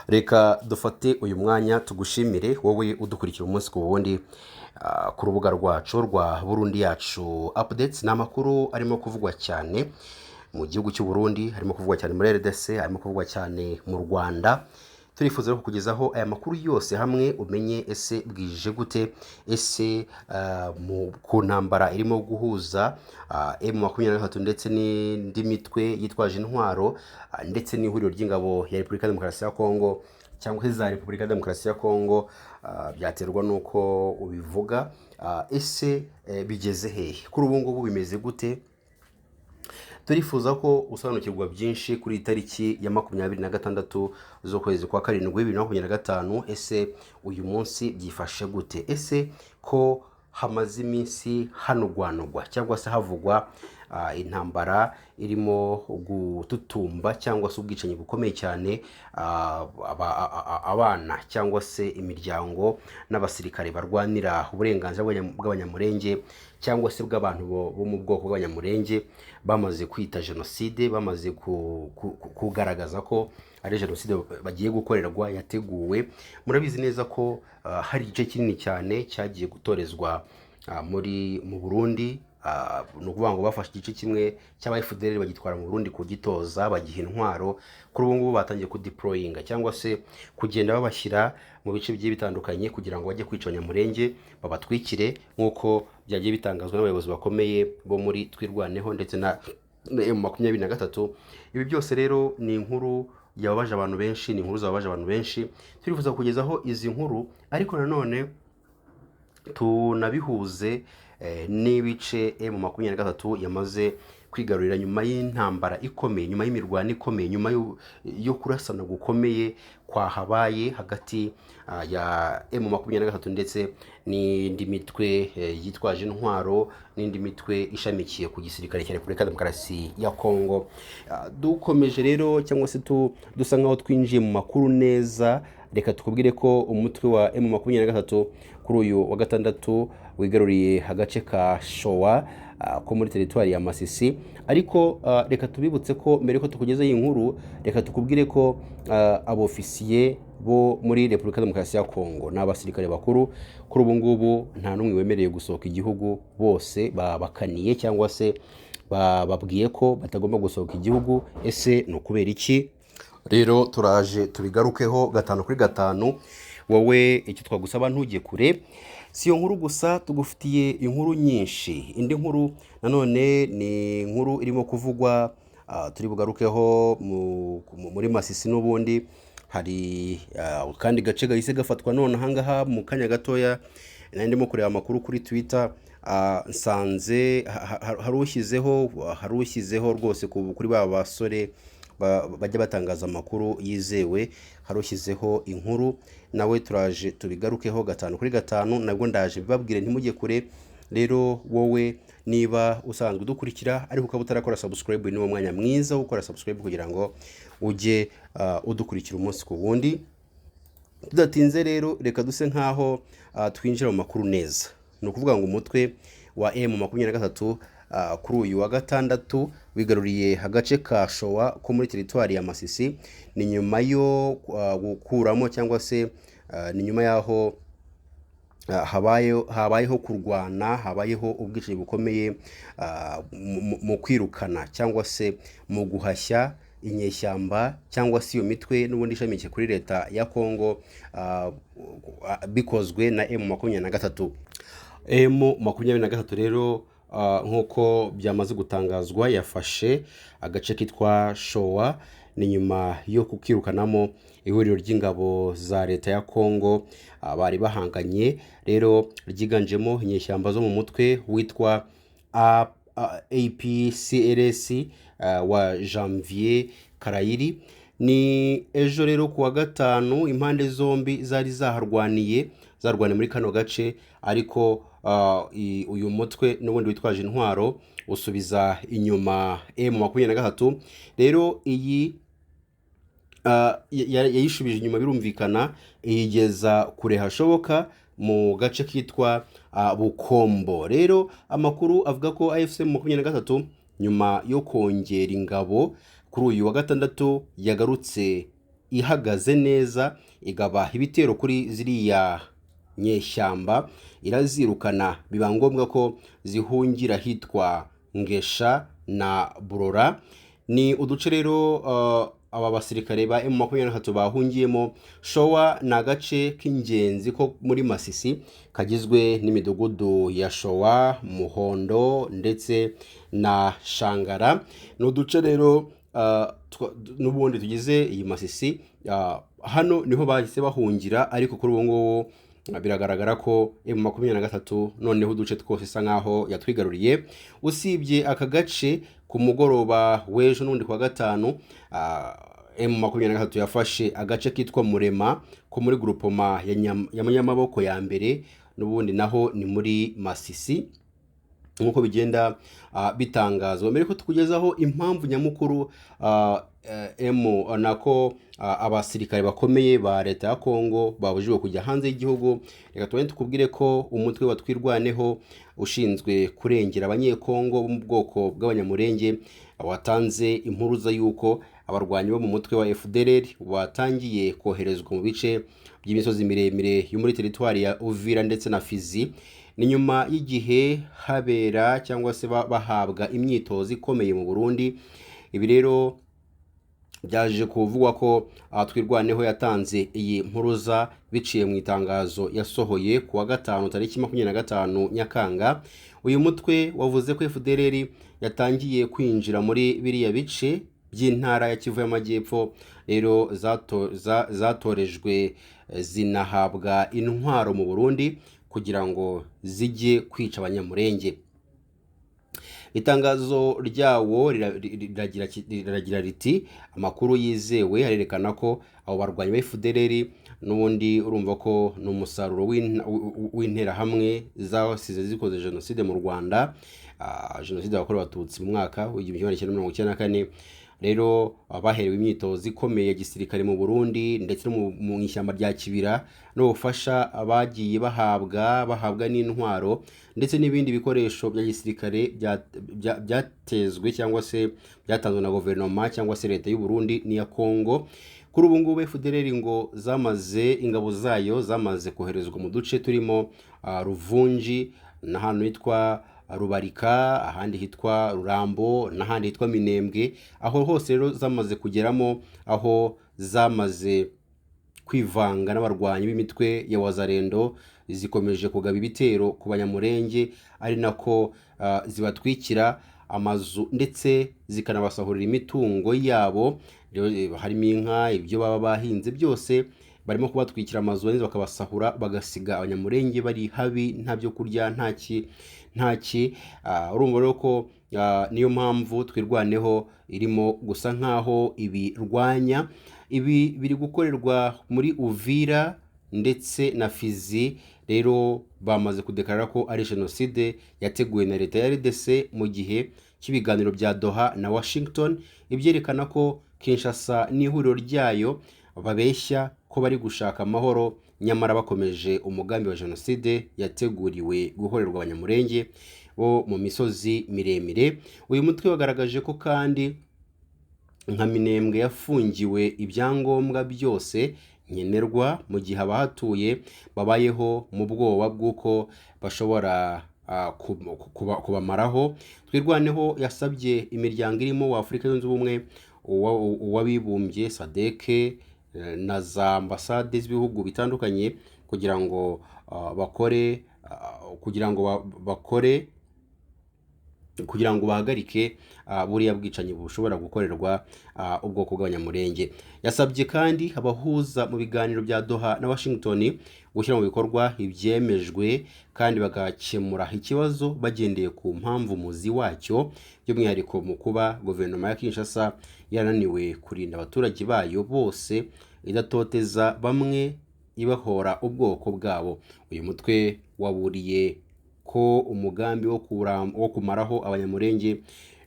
Reka dufate uyu mwanya tugushimire wowe udukurikira umunsi ku wundi ku rubuga rwacu rwa Burundi Yacu Updates. Ni amakuru arimo kuvugwa cyane mu gihugu cy'u Burundi, harimo kuvugwa cyane muri RDC, harimo kuvugwa cyane mu Rwanda. Turifuza kukugezaho aya makuru yose hamwe umenye ese bwije gute, ese ku ntambara irimo guhuza M23 ndetse n'indi mitwe yitwaje intwaro ndetse n'ihuriro ry'ingabo ya Repubulika Demokarasi ya Kongo cyangwa za Repubulika Demokarasi ya Kongo, byaterwa nuko ubivuga. Ese bigeze hehe kuri ubu ngubu, bimeze gute? Turifuza ko usobanukirwa byinshi kuri tariki ya 26 z'ukwezi kwa karindwi 2025. Ese uyu munsi byifashe gute? Ese ko hamaze iminsi hanugwanugwa cyangwa se havugwa intambara irimo gututumba cyangwa se ubwicanyi bukomeye cyane, abana cyangwa se imiryango n'abasirikare barwanira uburenganzira bw'abanyamurenge cyangwa se bw'abantu bo mu bwoko bw'abanyamurenge bamaze kwita jenoside, bamaze kugaragaza ko ari jenoside bagiye gukorerwa, yateguwe. Murabizi neza ko hari igice kinini cyane cyagiye gutorezwa mu Burundi. Ni ukuvuga ngo bafashe igice kimwe cy'aba FDL bagitwara mu Burundi kugitoza, bagiha intwaro. Kuri ubu ngubu batangiye kudeployinga cyangwa se kugenda babashyira mu bice bigiye bitandukanye kugira ngo bajye kwica abanyamurenge, babatwikire nk'uko byagiye bitangazwa n'abayobozi bakomeye bo muri Twirwaneho ndetse na M23. Ibi byose rero ni inkuru yababaje abantu benshi, ni inkuru zababaje abantu benshi. Turifuza kugezaho izi nkuru, ariko nanone tunabihuze n'ibice M23 yamaze kwigarurira nyuma y'intambara ikomeye, nyuma y'imirwano ikomeye, nyuma yo kurasana gukomeye kwahabaye hagati ya M23 ndetse n'indi mitwe yitwaje intwaro n'indi mitwe ishamikiye ku gisirikare cya Repubulika Demokarasi ya Kongo. Dukomeje rero cyangwa se dusa nkaho twinjiye mu makuru neza, reka tukubwire ko umutwe wa M23 kuri uyu wa gatandatu wigaruriye agace ka Showa ko muri teritwari ya Masisi. Ariko reka tubibutse ko mbere ko tukugeza iyi nkuru, reka tukubwire ko abofisiye bo muri Repubulika Demokarasi ya Kongo n'abasirikare bakuru kuri ubu ngubu nta n'umwe wemereye gusohoka igihugu. Bose babakaniye cyangwa se bababwiye ko batagomba gusohoka igihugu. Ese ni ukubera iki? Rero turaje tubigarukeho 5 kuri 5. Wowe icyo twagusaba ntujye kure. Si yo nkuru gusa, tugufitiye inkuru nyinshi. Indi nkuru nanone ni inkuru irimo kuvugwa, turi bugarukeho muri Masisi. N'ubundi hari kandi gace gahise gafatwa none ahangaha mu kanya gatoya. Ndimo kureba amakuru kuri Twitter, nsanze harushyizeho rwose kuri ba basore bajya batangaza amakuru yizewe, harushyizeho inkuru. Nawe turaje tubigarukeho 5 kuri 5. Nabwo ndaje bibabwire ntimujye kure. Rero wowe niba usanzwe udukurikira ariko ukaba utarakora subscribe, ni wo mwanya mwiza wo gukora subscribe kugira ngo ujye udukurikira umunsi ku wundi. Tudatinze rero, reka duse nkaho twinjira mu makuru neza. Ni ukuvuga ngo umutwe wa M23 kuri uyu wa gatandatu wigaruriye agace ka Showa ko muri teritwari ya Masisi. Ni nyuma yo gukuramo cyangwa se ni nyuma yaho habayeho kurwana, habayeho ubwicanyi bukomeye mu kwirukana cyangwa se mu guhashya inyeshyamba cyangwa se iyo mitwe n'ubundi ishamikiye kuri leta ya Kongo, bikozwe na M23. M23 rero nk'uko byamaze gutangazwa yafashe agace kitwa Showa. Ni nyuma yo kukirukanamo ihuriro ry'ingabo za leta ya Kongo bari bahanganye, rero ryiganjemo inyeshyamba zo mu mutwe witwa APCLS wa Janvier Karayiri. Ni ejo rero kuwa gatanu impande zombi zari zarwaniye muri kano gace, ariko uyu mutwe n'ubundi witwaje intwaro usubiza inyuma M23. Rero iyi yayishubije inyuma, birumvikana iyigeza kure hashoboka mu gace kitwa Bukombo. Rero amakuru avuga ko AFC M23 nyuma yo kongera ingabo kuri uyu wa gatandatu yagarutse ihagaze neza, igaba ibitero kuri ziriya nyeshyamba, irazirukana, biba ngombwa ko zihungira hitwa Ngesha na Burora. Ni uduce rero aba basirikare ba M23 bahungiyemo. Showa ni agace k'ingenzi ko muri Masisi kagizwe n'imidugudu ya Showa, Muhondo ndetse na Shangara. Ni uduce rero n'ubundi tugize iyi Masisi. Hano niho bahise bahungira, ariko kuri ubu ngubu biragaragara ko M23 noneho uduce twose isa nkaho yatwigaruriye, usibye aka gace ku mugoroba w'ejo n'undi kwa gatanu. M23 yafashe agace kitwa Murema ko muri groupement ya Nyamaboko ya mbere, n'ubundi naho ni muri Masisi nk'uko bigenda bitangazwa. Mbere ko tukugezaho impamvu nyamukuru abasirikare bakomeye ba leta ya Kongo babujijwe kujya hanze y'igihugu, reka tubone tukubwire ko umutwe wa Twirwaneho ushinzwe kurengera abanyekongo bo mu bwoko bw'abanyamurenge watanze impuruza y'uko abarwanyi bo mu mutwe wa FDLR watangiye koherezwa mu bice by'imisozi miremire yo muri teritwari ya Uvira ndetse na Fizi. Ni nyuma y'igihe habera cyangwa se bahabwa imyitozo ikomeye mu Burundi. Ibi rero byaje kuvugwa ko Twirwaneho yatanze iyi mpuruza biciye mu itangazo yasohoye ku wa gatanu tariki 25 Nyakanga. Uyu mutwe wavuze ko FDLR yatangiye kwinjira muri biriya bice by'intara ya Kivu y'Amajyepfo, rero zatorejwe zinahabwa intwaro mu Burundi kugira ngo zijye kwica abanyamurenge. Itangazo ryawo riragira riti amakuru yizewe harerekana ko abo barwanyi ba FDLR n'ubundi urumva ko n'umusaruro w'intera hamwe zasize zikoze jenoside mu Rwanda, jenoside yakorewe abatutsi mu mwaka w'1994. Rero baherewe imyitozo ikomeye ya gisirikare mu Burundi ndetse no mu ishyamba rya Kibira, no gufasha abagiye bahabwa n'intwaro ndetse n'ibindi bikoresho bya gisirikare byatezwe cyangwa se byatanzwe na guverinoma cyangwa se leta y'u Burundi n'iya Kongo. Kuri ubu ngubu FDLR ngo ingabo zayo zamaze koherezwa mu duce turimo Ruvunji, n'ahantu hitwa Rubarika, ahandi hitwa Rurambo, n'ahandi hitwa Minembwe. Aho hose rero zamaze kugeramo, aho zamaze kwivanga n'abarwanyi b'imitwe ya Wazalendo, zikomeje kugaba ibitero ku banyamurenge, ari nako zibatwikira amazu ndetse zikanabasahurira imitungo yabo. Harimo inka, ibyo baba bahinze byose barimo kubatwikira amazu neza bakabasahura, bagasiga abanyamurenge bari habi, nta byo kurya, ntaki. Urumva rero ko niyo mpamvu Twirwaneho irimo gusa nkaho ibirwanya. Ibi biri gukorerwa muri Uvira ndetse na Fizi. Rero bamaze kudekarara ko ari jenoside yateguwe na leta ya RDC mu gihe cy'ibiganiro bya Doha na Washington, ibyerekana ko Kinshasa n'ihuriro ryayo babeshya ko bari gushaka amahoro, nyamara bakomeje umugambi wa jenoside yateguriwe guhorerwa abanyamurenge bo mu misozi miremire. Uyu mutwe wagaragaje ko kandi nka Minembwe yafungiwe ibyangombwa byose nkenerwa, mu gihe abahatuye babayeho mu bwoba bw'uko bashobora kubamaraho. Twirwaneho yasabye imiryango irimo wa Afurika Yunze Ubumwe, uw'abibumbye, SADC na za ambasade z'ibihugu bitandukanye kugira ngo bahagarike buriya bwicanyi bushobora gukorerwa ubwoko bw'abanyamurenge. Yasabye kandi abahuza mu biganiro bya Doha na Washington gushyira mu bikorwa ibyemejwe kandi bagakemura ikibazo bagendeye ku mpamvu muzi wacyo, by'umwihariko mu kuba guverinoma ya Kinshasa yananiwe kurinda abaturage bayo bose, idatoteza bamwe, ibahora ubwoko bwabo. Uyu mutwe waburiye ko umugambi wo kumaraho abanyamurenge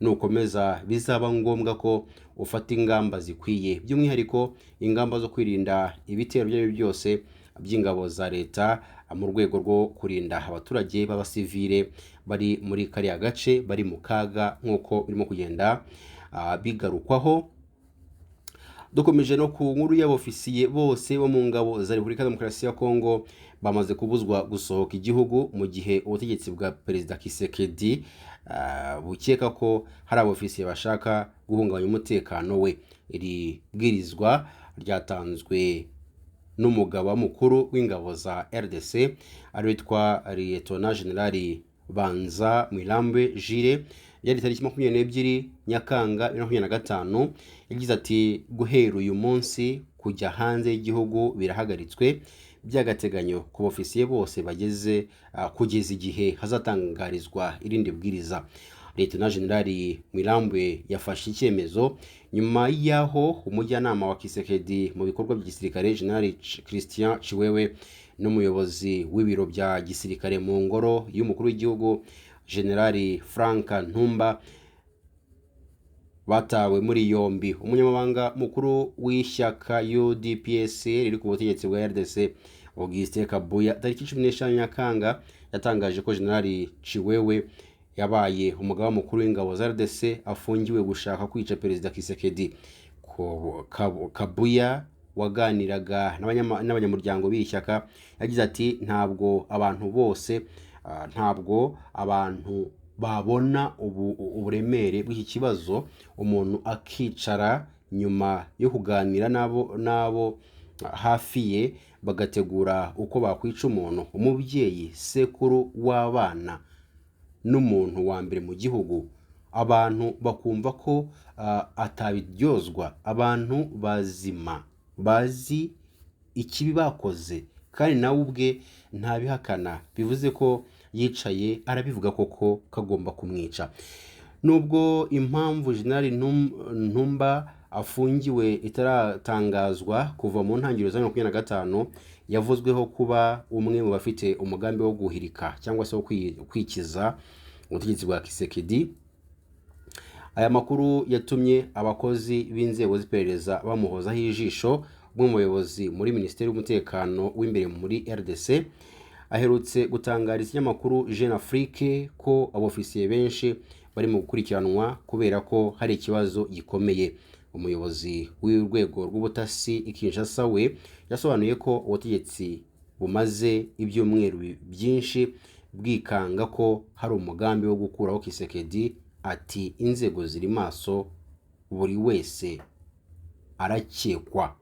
nukomeza bizaba ngombwa ko ufata ingamba zikwiye, by'umwihariko ingamba zo kwirinda ibitero by'ibyo byose by'ingabo za leta mu rwego rwo kurinda abaturage b'abasivile bari muri kariya gace bari mu kaga nk'uko birimo kugenda bigarukwaho. Dukomeje no ku nkuru y'abofisiye bose bo mu ngabo za Repubulika Demokarasi ya Kongo bamaze kubuzwa gusohoka igihugu mu gihe ubutegetsi bwa Perezida Tshisekedi bukeka ko hari abofisiye bashaka guhungabanya umutekano we. Iri bwirizwa ryatanzwe n'umugaba mukuru w'ingabo za RDC aritwa Lieutenant General Banza Mwilambe Jire, yari tariki 22 Nyakanga 2025. Yagize ati guhera uyu munsi kujya hanze y'igihugu birahagaritswe by'agateganyo ku bofisiye bose bageze kugeza igihe hazatangarizwa irindi bwiriza. Lieutenant General Mwilambe yafashe icyemezo nyuma yaho umujyanama wa Tshisekedi mu bikorwa by'igisirikare General Christian Chiwewe n'umuyobozi w'ibiro bya gisirikare mu ngoro y'umukuru w'igihugu General Frank Ntumba batawe muri yombi. Umunyamabanga mukuru w'ishyaka UDPS riri ku butegetsi bwa RDC Augustin Kabuya tariki 15 Nyakanga yatangaje ko General Chiwewe yabaye umugaba mukuru w'ingabo za RDC afungiwe gushaka kwica Perezida Tshisekedi. Kabuya waganiraga n'abanyamuryango b'ishyaka yagize ati ntabwo abantu babona uburemere bw'iki kibazo umuntu akicara nyuma yo kuganira nabo hafi ye bagategura uko bakwica umuntu, umubyeyi, sekuru w'abana n'umuntu wa mbere mu gihugu, abantu bakumva ko atabiryozwa. Abantu bazima bazi ikibi bakoze kandi nawe ubwe ntabihakana, bivuze ko yicaye arabivuga koko kagomba kumwica. Nubwo impamvu General Ntumba afungiwe itaratangazwa kuva mu ntangiriro za 2025, yavuzweho kuba umwe mu bafite umugambi wo guhirika cyangwa se wo kwikiza ubutegetsi bwa Tshisekedi. Aya makuru yatumye abakozi b'inzego z'iperereza bamuhozaho ijisho. Umwe mu bayobozi muri Minisiteri y'Umutekano w'imbere muri RDC aherutse gutangariza ikinyamakuru Jeune Afrique ko abofisiye benshi bari mu gukurikiranwa kubera ko hari ikibazo gikomeye. Umuyobozi w'urwego rw'ubutasi Kinshasa we yasobanuye ko ubutegetsi bumaze ibyumweru byinshi bwikanga ko hari umugambi wo gukuraho Tshisekedi. Ati inzego ziri maso, buri wese arakekwa.